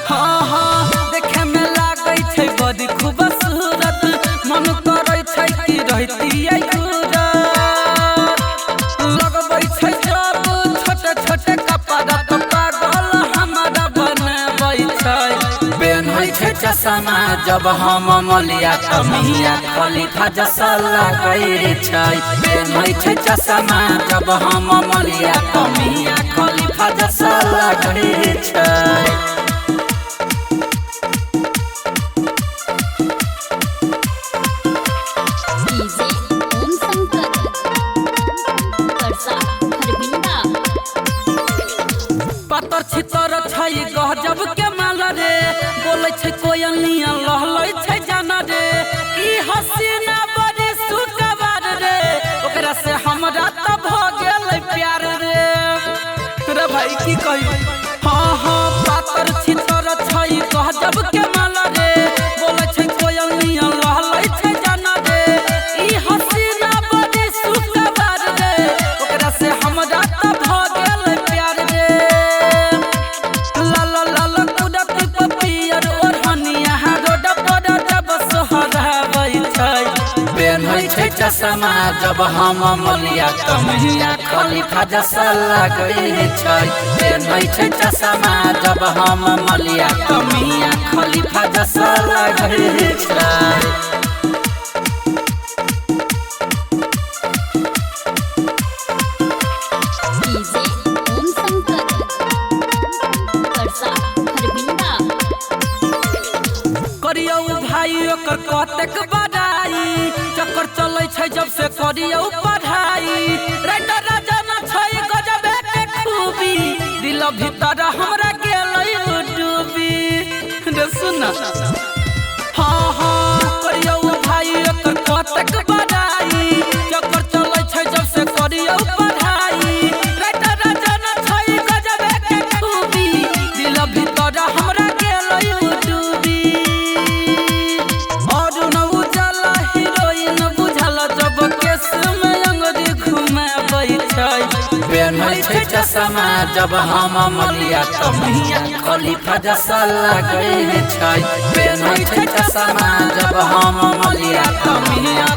हाँ हाँ देखे में लागे छै बड़ी खूबसूरत मन करे छै कि रहती लगबै छै जब छोटे छोटे कपड़ा तो पागल हमारा बनबै छै पेन्है छै चश्मा जब हम मलिया कमिया खलीफा जैसा लागै छै पेन्है छै चश्मा जब हम मलिया कमिया खलीफा जैसा लागै छै। पतर छितर छै गजब के माल रे बोले छै कोयलिया लहलै छै जाना रे ई हसीना बड़ी सुकवार रे ओकरा से हमरा त भ गेल प्यार रे भाई की कही हाँ हाँ पतर छितर छै गजब के माल रे बोले छै कोयलिया लहलै छै जाना रे ई हसीना बड़ी सुकवार रे ओकरा से हमरा त भ गेल प्यार रे पेन्है छै चश्मा जब हम मलिया कमिया खलीफा जैसा लागै छै पेन्है छै चश्मा जब हम मलिया कमिया खलीफा जैसा लागै छै। करियौ भाई ओकर कतेक बड़ाई चक्कर चलै छै जब से करियौ पढ़ाई राइटर राजन छै गजबे के खूबी दिल भीतर हमरा गेलै डूबी रे सुन हाँ हाँ करियौ भाई ओकर कतेक बड़ाई चक्कर चलै छै जब से करियौ पढ़ाई राइटर राजन छै गजबे के खूबी दिल भीतर हमरा गेलै डूबी पेन्है छै चश्मा जब हम मलिया कमिया खलीफा जैसा लागै छै पेन्है छै चश्मा जब हम मलिया कमिया